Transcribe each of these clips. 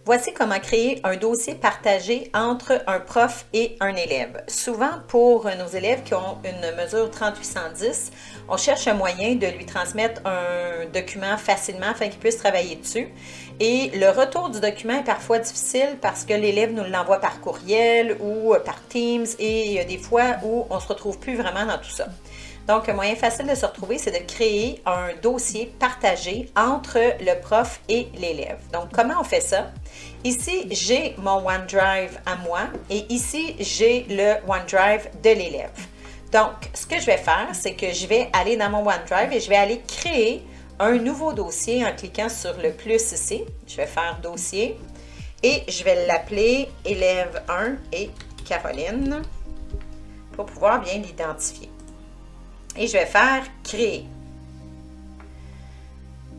Voici comment créer un dossier partagé entre un prof et un élève. Souvent, pour nos élèves qui ont une mesure 3810, on cherche un moyen de lui transmettre un document facilement afin qu'il puisse travailler dessus. Et le retour du document est parfois difficile parce que l'élève nous l'envoie par courriel ou par Teams et il y a des fois où on ne se retrouve plus vraiment dans tout ça. Donc, un moyen facile de se retrouver, c'est de créer un dossier partagé entre le prof et l'élève. Donc, comment on fait ça? Ici, j'ai mon OneDrive à moi et ici, j'ai le OneDrive de l'élève. Donc, ce que je vais faire, c'est que je vais aller dans mon OneDrive et je vais aller créer un nouveau dossier en cliquant sur le plus ici. Je vais faire dossier et je vais l'appeler élève 1 et Caroline pour pouvoir bien l'identifier. Et je vais faire créer.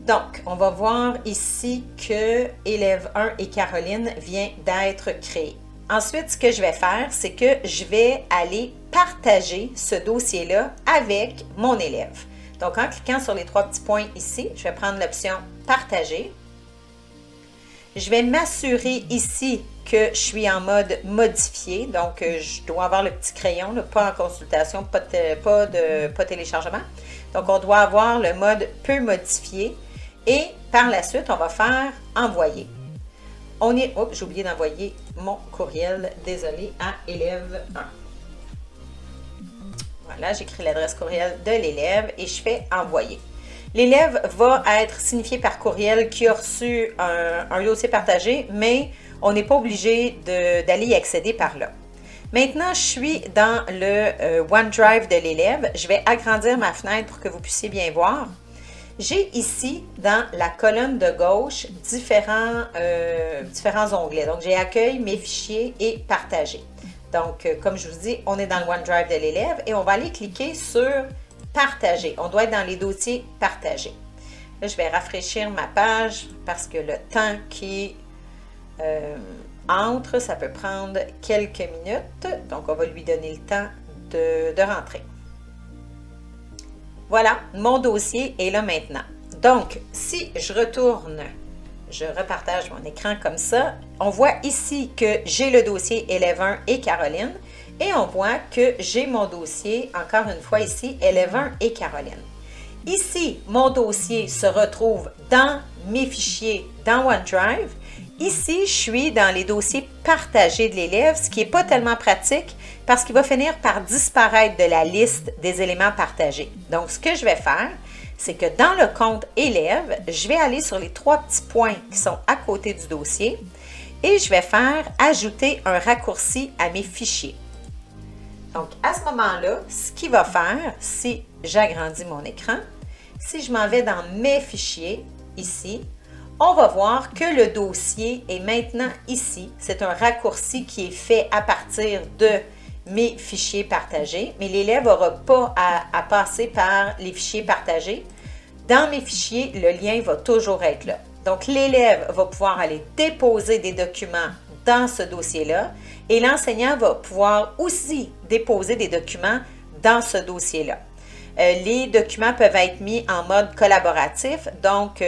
Donc, on va voir ici que élève 1 et Caroline vient d'être créé. Ensuite, ce que je vais faire, c'est que je vais aller partager ce dossier-là avec mon élève. Donc, en cliquant sur les trois petits points ici, je vais prendre l'option partager. Je vais m'assurer ici que je suis en mode modifié. Donc, je dois avoir le petit crayon, là, pas en consultation, pas téléchargement. Donc, on doit avoir le mode peu modifié. Et par la suite, on va faire envoyer. Oups, j'ai oublié d'envoyer mon courriel, désolé, à élève 1. Voilà, j'écris l'adresse courriel de l'élève et je fais envoyer. L'élève va être signifié par courriel qu'il a reçu un dossier partagé, mais on n'est pas obligé d'aller y accéder par là. Maintenant, je suis dans le OneDrive de l'élève. Je vais agrandir ma fenêtre pour que vous puissiez bien voir. J'ai ici, dans la colonne de gauche, différents onglets. Donc, j'ai accueil, mes fichiers et partager. Donc, comme je vous dis, on est dans le OneDrive de l'élève et on va aller cliquer sur partager. On doit être dans les dossiers partagés. Là, je vais rafraîchir ma page parce que le temps qui entre, ça peut prendre quelques minutes. Donc, on va lui donner le temps de rentrer. Voilà, mon dossier est là maintenant. Donc, si je retourne, je repartage mon écran comme ça, on voit ici que j'ai le dossier élève 1 et Caroline et on voit que j'ai mon dossier, encore une fois ici, élève 1 et Caroline. Ici, mon dossier se retrouve dans mes fichiers dans OneDrive. Ici, je suis dans les dossiers partagés de l'élève, ce qui n'est pas tellement pratique parce qu'il va finir par disparaître de la liste des éléments partagés. Donc, ce que je vais faire, c'est que dans le compte élève, je vais aller sur les trois petits points qui sont à côté du dossier et je vais faire ajouter un raccourci à mes fichiers. Donc, à ce moment-là, ce qu'il va faire, si j'agrandis mon écran, si je m'en vais dans mes fichiers, ici, on va voir que le dossier est maintenant ici. C'est un raccourci qui est fait à partir de mes fichiers partagés, mais l'élève n'aura pas à passer par les fichiers partagés. Dans mes fichiers, le lien va toujours être là. Donc, l'élève va pouvoir aller déposer des documents dans ce dossier-là et l'enseignant va pouvoir aussi déposer des documents dans ce dossier-là. Les documents peuvent être mis en mode collaboratif, donc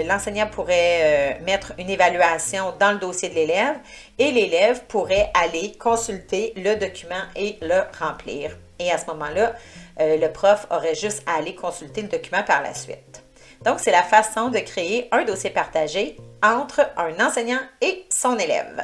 l'enseignant pourrait mettre une évaluation dans le dossier de l'élève et l'élève pourrait aller consulter le document et le remplir. Et à ce moment-là, le prof aurait juste à aller consulter le document par la suite. Donc, c'est la façon de créer un dossier partagé entre un enseignant et son élève.